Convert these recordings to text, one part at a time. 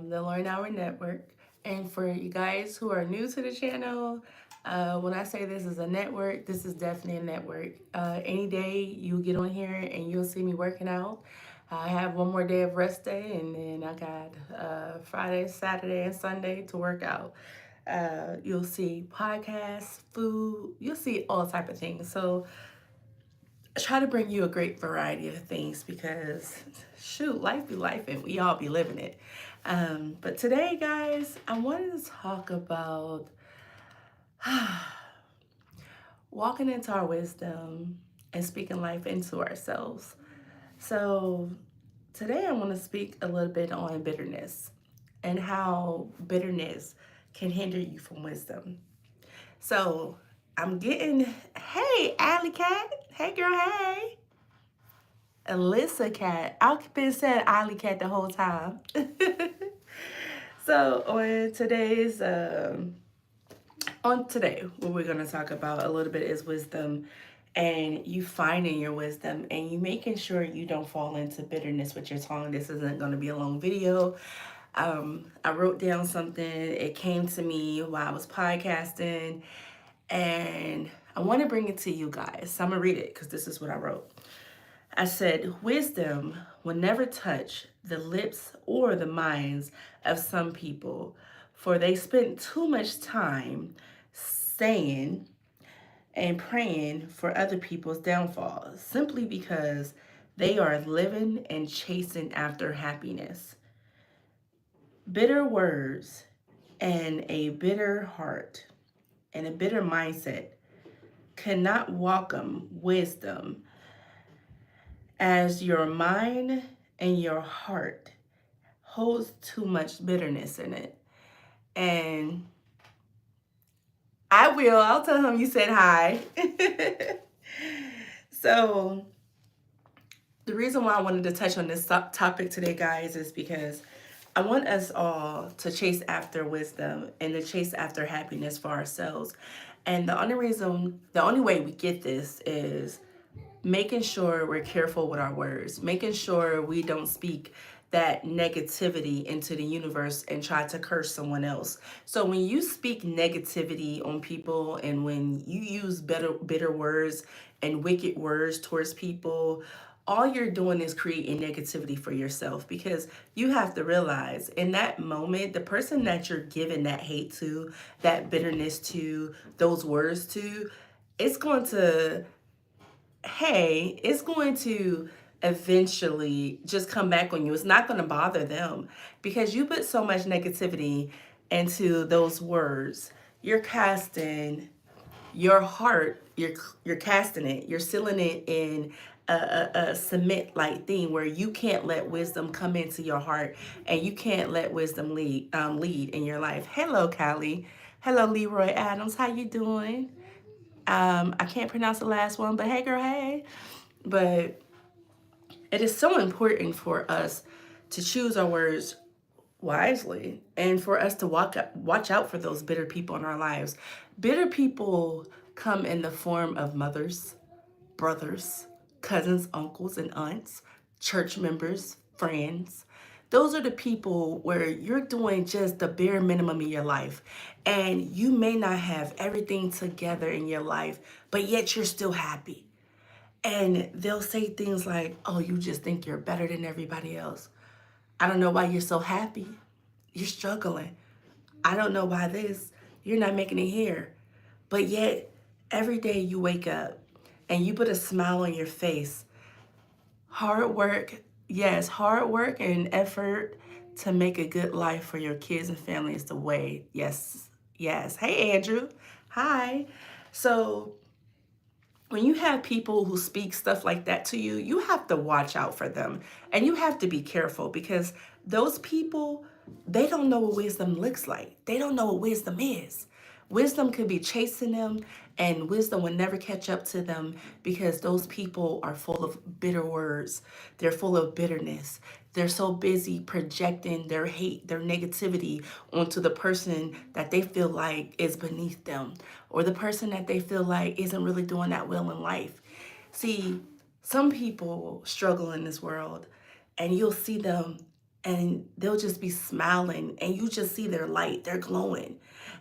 the Learn Hour Network. And for you guys who are new to the channel, when I say this is a network, this is definitely a network. Any day you get on here and you'll see me working out. I have one more day of rest day, and then I got Friday, Saturday, and Sunday to work out. You'll see podcasts, food, you'll see all type of things. So I try to bring you a great variety of things because shoot, life be life and we all be living it. But today, guys, I wanted to talk about walking into our wisdom and speaking life into ourselves. So today I want to speak a little bit on bitterness and how bitterness can hinder you from wisdom. So I'm getting, hey, Alley Cat. Hey, girl, hey. Alyssa Cat. I've been saying Alley Cat the whole time. So on today, what we're gonna talk about a little bit is wisdom and you finding your wisdom and you making sure you don't fall into bitterness with your tongue. This isn't gonna be a long video. I wrote down something, it came to me while I was podcasting, and I want to bring it to you guys. So I'm gonna read it because this is what I wrote. I said, wisdom will never touch the lips or the minds of some people, for they spend too much time saying and praying for other people's downfall simply because they are living and chasing after happiness. Bitter words and a bitter heart and a bitter mindset cannot welcome wisdom as your mind and your heart holds too much bitterness in it. And I'll tell him you said hi. So, the reason why I wanted to touch on this topic today, guys, is because I want us all to chase after wisdom and to chase after happiness for ourselves. And the only way we get this is making sure we're careful with our words, making sure we don't speak that negativity into the universe and try to curse someone else. So when you speak negativity on people and when you use bitter words and wicked words towards people, all you're doing is creating negativity for yourself, because you have to realize in that moment, the person that you're giving that hate to, that bitterness to, those words to, it's going to it's going to eventually just come back on you. It's not going to bother them because you put so much negativity into those words. You're casting your heart, you're casting it, you're sealing it in a cement like thing where you can't let wisdom come into your heart and you can't let wisdom lead in your life. Hello, Callie. Hello, Leroy Adams. How you doing? I can't pronounce the last one, but hey, girl, hey. But it is so important for us to choose our words wisely and for us to watch out for those bitter people in our lives. Bitter people come in the form of mothers, brothers, cousins, uncles, and aunts, church members, friends. Those are the people where you're doing just the bare minimum in your life. And you may not have everything together in your life, but yet you're still happy. And they'll say things like, oh, you just think you're better than everybody else. I don't know why you're so happy. You're struggling. I don't know why you're not making it here. But yet, every day you wake up and you put a smile on your face. Hard work, yes, hard work and effort to make a good life for your kids and family is the way. Yes, yes. Hey, Andrew. Hi. So, when you have people who speak stuff like that to you, you have to watch out for them and you have to be careful because those people, they don't know what wisdom looks like. They don't know what wisdom is. Wisdom could be chasing them, and wisdom will never catch up to them because those people are full of bitter words. They're full of bitterness. They're so busy projecting their hate, their negativity onto the person that they feel like is beneath them or the person that they feel like isn't really doing that well in life. See, some people struggle in this world and you'll see them and they'll just be smiling and you just see their light, they're glowing.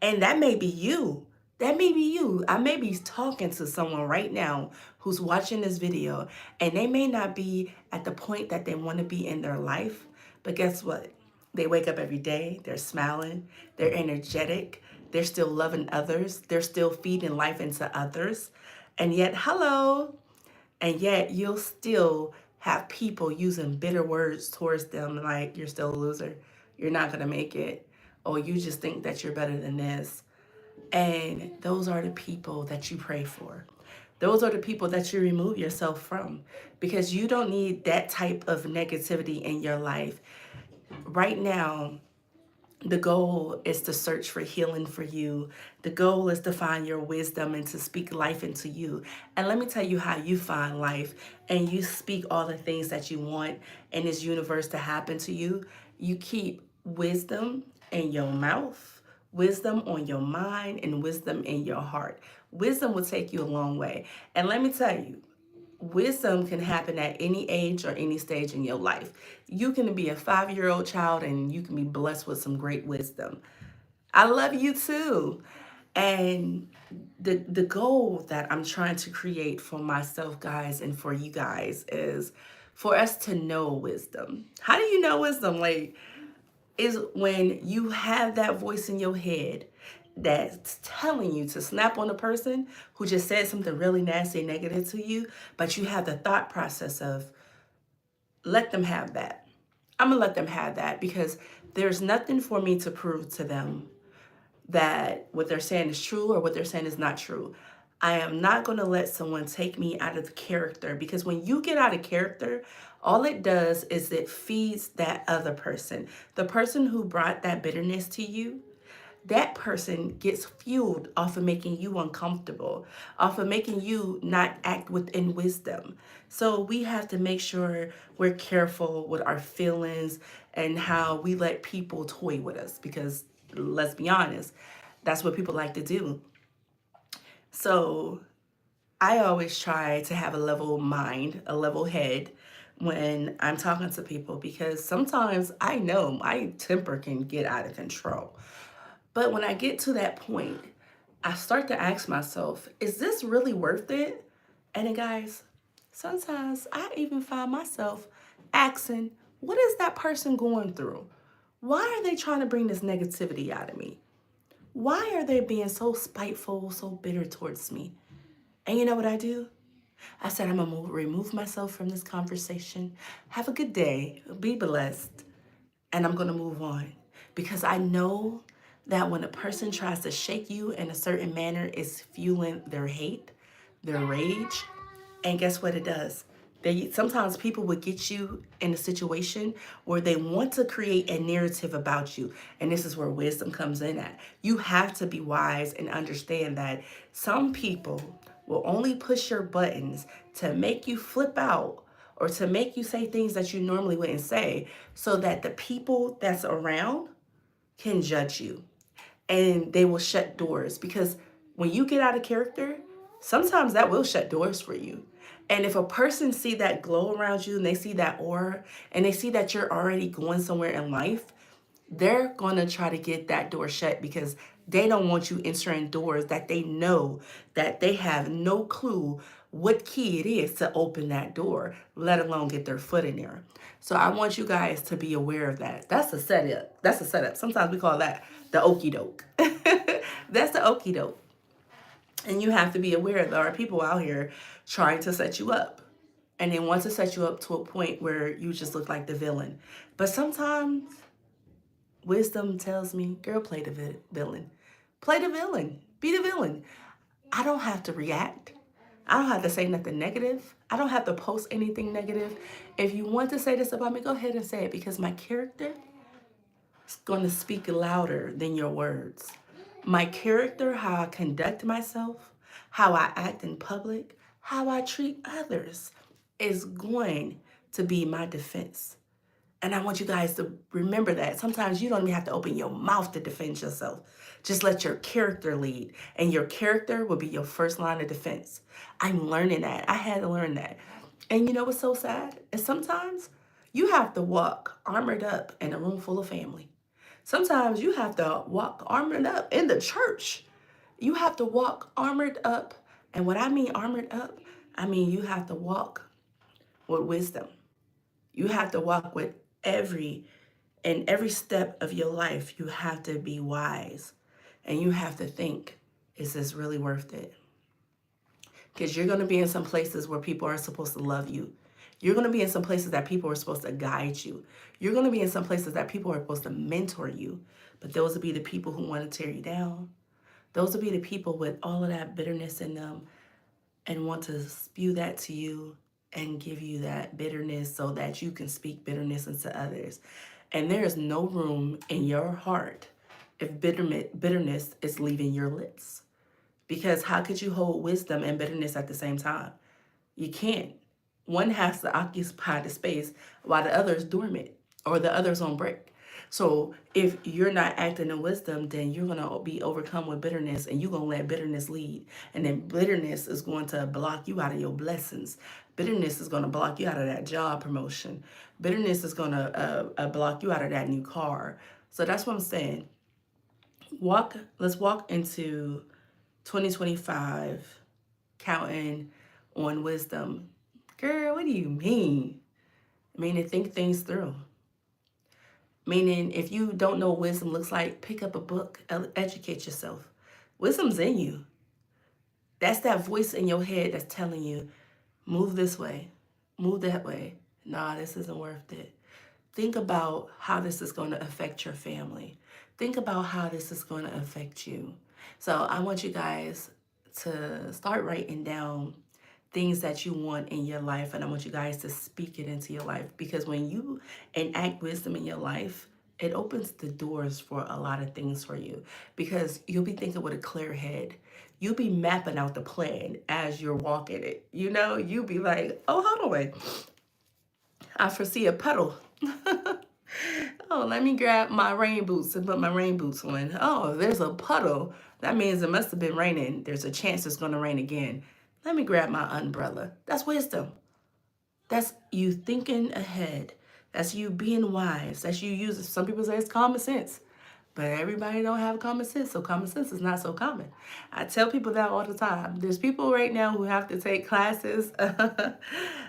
And that may be you. That may be you. I may be talking to someone right now who's watching this video, and they may not be at the point that they want to be in their life, but guess what? They wake up every day, they're smiling, they're energetic, they're still loving others, they're still feeding life into others. And yet, hello, and yet you'll still have people using bitter words towards them like you're still a loser, you're not going to make it, or you just think that you're better than this. And those are the people that you pray for. Those are the people that you remove yourself from, because you don't need that type of negativity in your life. Right now, the goal is to search for healing for you. The goal is to find your wisdom and to speak life into you. And let me tell you how you find life and you speak all the things that you want in this universe to happen to you. You keep wisdom in your mouth, wisdom on your mind, and wisdom in your heart. Wisdom will take you a long way. And let me tell you, wisdom can happen at any age or any stage in your life. You can be a 5-year-old child and you can be blessed with some great wisdom. I love you too. And the goal that I'm trying to create for myself, guys, and for you guys is for us to know wisdom. How do you know wisdom? Like, is when you have that voice in your head that's telling you to snap on a person who just said something really nasty and negative to you, but you have the thought process of, let them have that. I'm gonna let them have that because there's nothing for me to prove to them that what they're saying is true or what they're saying is not true. I am not going to let someone take me out of the character, because when you get out of character, all it does is it feeds that other person. The person who brought that bitterness to you, that person gets fueled off of making you uncomfortable, off of making you not act within wisdom. So we have to make sure we're careful with our feelings and how we let people toy with us, because let's be honest, that's what people like to do. So I always try to have a level mind, a level head when I'm talking to people, because sometimes I know my temper can get out of control. But when I get to that point, I start to ask myself, is this really worth it? And then, guys, sometimes I even find myself asking, what is that person going through? Why are they trying to bring this negativity out of me? Why are they being so spiteful, so bitter towards me? And you know what I do? I said, I'm going to remove myself from this conversation. Have a good day. Be blessed. And I'm going to move on, because I know that when a person tries to shake you in a certain manner, it's fueling their hate, their rage. And guess what it does? They sometimes people will get you in a situation where they want to create a narrative about you. And this is where wisdom comes in at. You have to be wise and understand that some people will only push your buttons to make you flip out or to make you say things that you normally wouldn't say, so that the people that's around can judge you and they will shut doors. Because when you get out of character, sometimes that will shut doors for you. And if a person see that glow around you and they see that aura and they see that you're already going somewhere in life, they're going to try to get that door shut, because they don't want you entering doors that they know that they have no clue what key it is to open that door, let alone get their foot in there. So I want you guys to be aware of that. That's a setup. That's a setup. Sometimes we call that the okey doke. That's the okey doke. And you have to be aware there are people out here trying to set you up. And they want to set you up to a point where you just look like the villain. But sometimes wisdom tells me, girl, play the villain. Play the villain. Be the villain. I don't have to react. I don't have to say nothing negative. I don't have to post anything negative. If you want to say this about me, go ahead and say it, because my character is going to speak louder than your words. My character, how I conduct myself, how I act in public, how I treat others is going to be my defense. And I want you guys to remember that. Sometimes you don't even have to open your mouth to defend yourself. Just let your character lead, and your character will be your first line of defense. I'm learning that. I had to learn that. And you know what's so sad? And sometimes You have to walk armored up in a room full of family. Sometimes you have to walk armored up in the church. You have to walk armored up. And what I mean armored up, I mean you have to walk with wisdom. You have to walk with every in every step of your life, you have to be wise. And you have to think, is this really worth it? Because you're going to be in some places where people are supposed to love you. You're going to be in some places that people are supposed to guide you. You're going to be in some places that people are supposed to mentor you. But those will be the people who want to tear you down. Those will be the people with all of that bitterness in them and want to spew that to you and give you that bitterness so that you can speak bitterness into others. And there is no room in your heart if bitterness is leaving your lips. Because how could you hold wisdom and bitterness at the same time? You can't. One has to occupy the space while the other is dormant or the other's on break. So if you're not acting in wisdom, then you're going to be overcome with bitterness and you're going to let bitterness lead. And then bitterness is going to block you out of your blessings. Bitterness is going to block you out of that job promotion. Bitterness is going to block you out of that new car. So that's what I'm saying. Let's walk into 2025 counting on wisdom. Girl, what do you mean? Meaning think things through. Meaning if you don't know what wisdom looks like, pick up a book, educate yourself. Wisdom's in you. That's that voice in your head that's telling you, move this way, move that way. Nah, this isn't worth it. Think about how this is going to affect your family. Think about how this is going to affect you. So I want you guys to start writing down things that you want in your life, and I want you guys to speak it into your life, because when you enact wisdom in your life, it opens the doors for a lot of things for you, because you'll be thinking with a clear head. You'll be mapping out the plan as you're walking it. You'll be like, oh, hold on, wait. I foresee a puddle. Oh, let me grab my rain boots and put my rain boots on. Oh, there's a puddle. That means it must have been raining. There's a chance it's going to rain again. Let me grab my umbrella. That's wisdom. That's you thinking ahead. That's you being wise. That's you using, some people say it's common sense. But everybody don't have common sense, so common sense is not so common. I tell people that all the time. There's people right now who have to take classes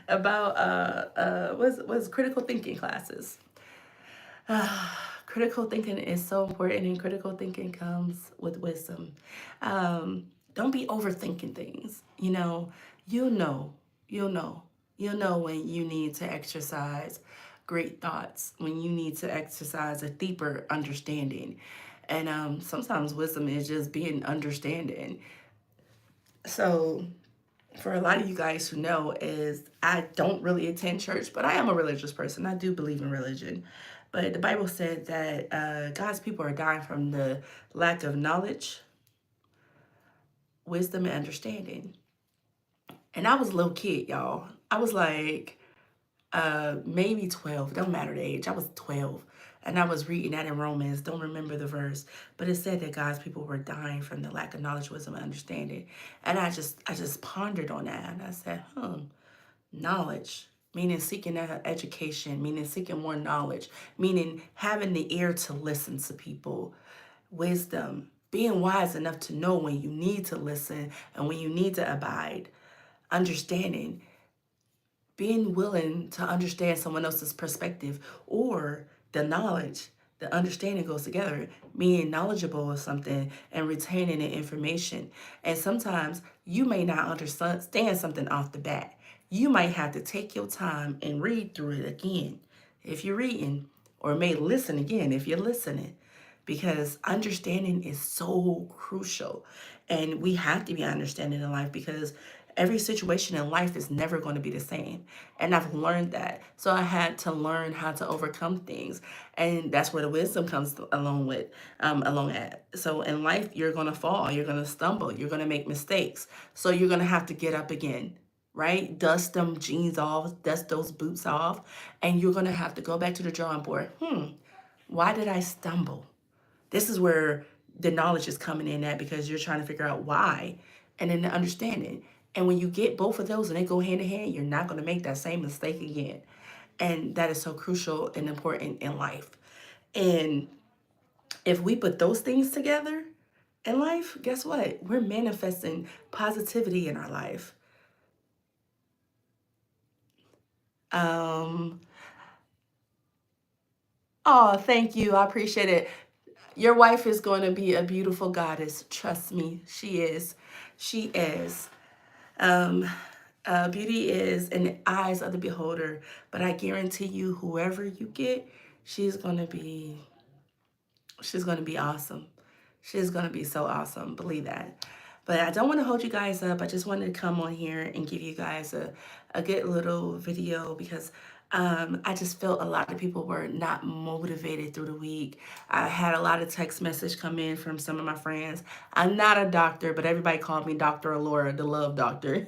about what's critical thinking classes. Critical thinking is so important, and critical thinking comes with wisdom. Don't be overthinking things. You'll know, you'll know, you'll know when you need to exercise great thoughts, when you need to exercise a deeper understanding. And sometimes wisdom is just being understanding. So for a lot of you guys who know, is I don't really attend church, but I am a religious person. I do believe in religion. But the Bible said that God's people are dying from the lack of knowledge, wisdom, and understanding. And I was a little kid, y'all. I was like maybe 12. Don't matter the age. I was 12. And I was reading that in Romans. Don't remember the verse. But it said that God's people were dying from the lack of knowledge, wisdom, and understanding. And I just pondered on that. And I said, knowledge, meaning seeking education, meaning seeking more knowledge, meaning having the ear to listen to people. Wisdom, being wise enough to know when you need to listen and when you need to abide. Understanding, being willing to understand someone else's perspective, or the knowledge, the understanding goes together, being knowledgeable of something and retaining the information. And sometimes you may not understand something off the bat. You might have to take your time and read through it again if you're reading, or may listen again if you're listening, because understanding is so crucial. And we have to be understanding in life, because every situation in life is never going to be the same. And I've learned that. So I had to learn how to overcome things. And that's where the wisdom comes along at. So in life, you're going to fall, you're going to stumble, you're going to make mistakes. So you're going to have to get up again, right? Dust them jeans off, dust those boots off. And you're going to have to go back to the drawing board. Why did I stumble? This is where the knowledge is coming in at, because you're trying to figure out why, and then the understanding. And when you get both of those and they go hand in hand, you're not going to make that same mistake again. And that is so crucial and important in life. And if we put those things together in life, guess what? We're manifesting positivity in our life. Um, oh, thank you. I appreciate it. Your wife is going to be a beautiful goddess. Trust me, she is. She is. Um, Beauty is in the eyes of the beholder, but I guarantee you, whoever you get, she's going to be she's going to be awesome. She's going to be so awesome. Believe that. But I don't want to hold you guys up. I just wanted to come on here and give you guys a good little video because I just felt a lot of people were not motivated through the week. I had a lot of text message come in from some of my friends. I'm not a doctor, but everybody called me Dr. Alora, the love doctor.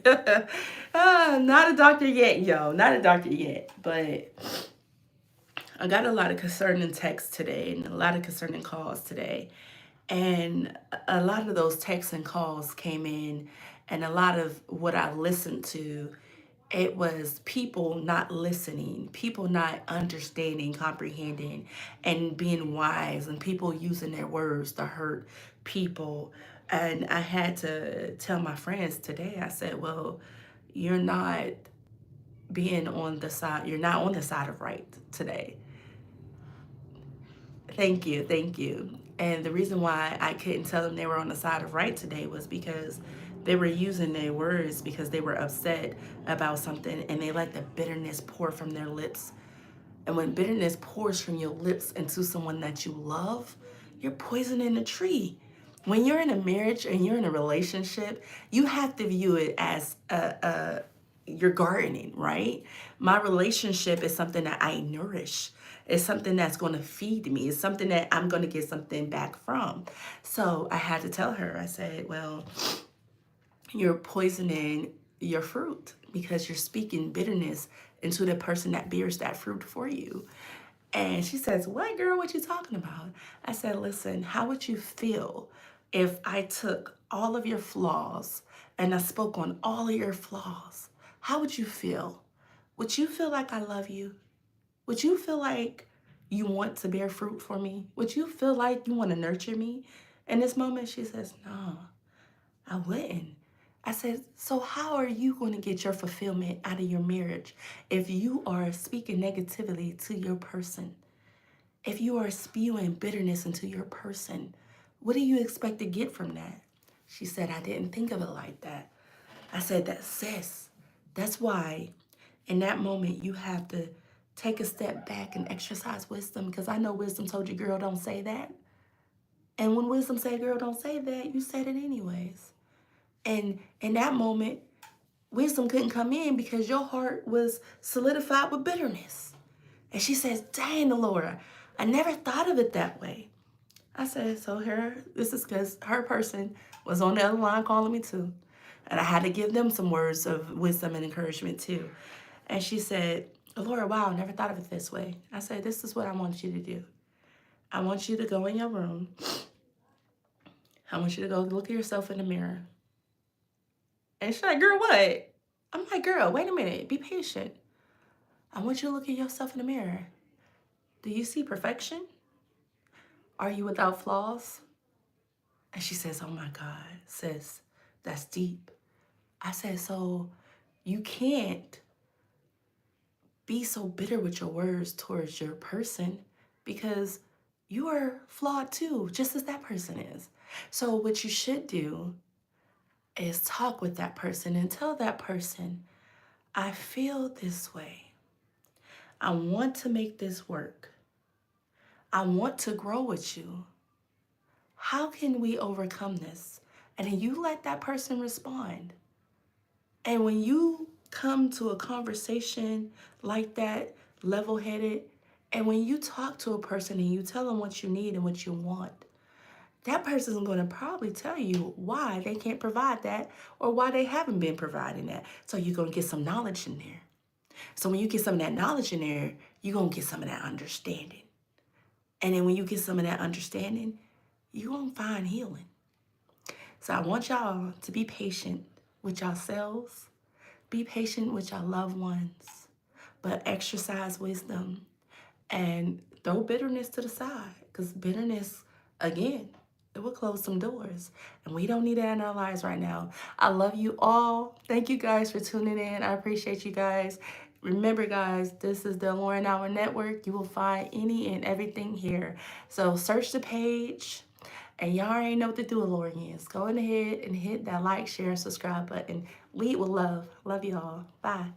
Not a doctor yet, yo. Not a doctor yet. But I got a lot of concerning texts today and a lot of concerning calls today. And a lot of those texts and calls came in, and a lot of what I listened to, it was people not listening, people not understanding, comprehending, and being wise, and people using their words to hurt people. And I had to tell my friends today, I said, well, you're not being on the side, you're not on the side of right today. Thank you, thank you. And the reason why I couldn't tell them they were on the side of right today was because they were using their words because they were upset about something and they let the bitterness pour from their lips. And when bitterness pours from your lips into someone that you love, you're poisoning the tree. When you're in a marriage and you're in a relationship, you have to view it as you're gardening, right? My relationship is something that I nourish. It's something that's going to feed me. It's something that I'm going to get something back from. So I had to tell her, I said, well, you're poisoning your fruit because you're speaking bitterness into the person that bears that fruit for you. And she says, what, girl, what you talking about? I said, listen, how would you feel if I took all of your flaws and I spoke on all of your flaws? How would you feel? Would you feel like I love you? Would you feel like you want to bear fruit for me? Would you feel like you want to nurture me? In this moment, she says, no, I wouldn't. I said, so how are you going to get your fulfillment out of your marriage if you are speaking negatively to your person? If you are spewing bitterness into your person, what do you expect to get from that? She said, I didn't think of it like that. I said, that's sis. That's why in that moment you have to take a step back and exercise wisdom because I know wisdom told you, girl, don't say that. And when wisdom said, girl, don't say that, you said it anyways. And in that moment, wisdom couldn't come in because your heart was solidified with bitterness. And she says, dang, Laura, I never thought of it that way. I said, so this is because her person was on the other line calling me too. And I had to give them some words of wisdom and encouragement too. And she said, Laura, wow, I never thought of it this way. I said, this is what I want you to do. I want you to go in your room. I want you to go look at yourself in the mirror. And she's like, girl, what? I'm like, girl, wait a minute. Be patient. I want you to look at yourself in the mirror. Do you see perfection? Are you without flaws? And she says, oh my God, sis, that's deep. I said, so you can't be so bitter with your words towards your person because you are flawed too, just as that person is. So what you should do is talk with that person and tell that person, I feel this way. I want to make this work. I want to grow with you. How can we overcome this? And then you let that person respond. And when you come to a conversation like that, level-headed, and when you talk to a person and you tell them what you need and what you want, that person's going to probably tell you why they can't provide that or why they haven't been providing that. So you're going to get some knowledge in there. So when you get some of that knowledge in there, you're going to get some of that understanding. And then when you get some of that understanding, you're going to find healing. So I want y'all to be patient with yourselves. Be patient with your loved ones. but exercise wisdom and throw bitterness to the side, because bitterness, again, it will close some doors, and we don't need that in our lives right now. I love you all. Thank you guys for tuning in. I appreciate you guys. Remember, guys, this is the Lauren Hour Network. You will find any and everything here. So search the page, and y'all already know what to do, Lorians. Go ahead and hit that like, share, and subscribe button. Lead with love. Love y'all. Bye.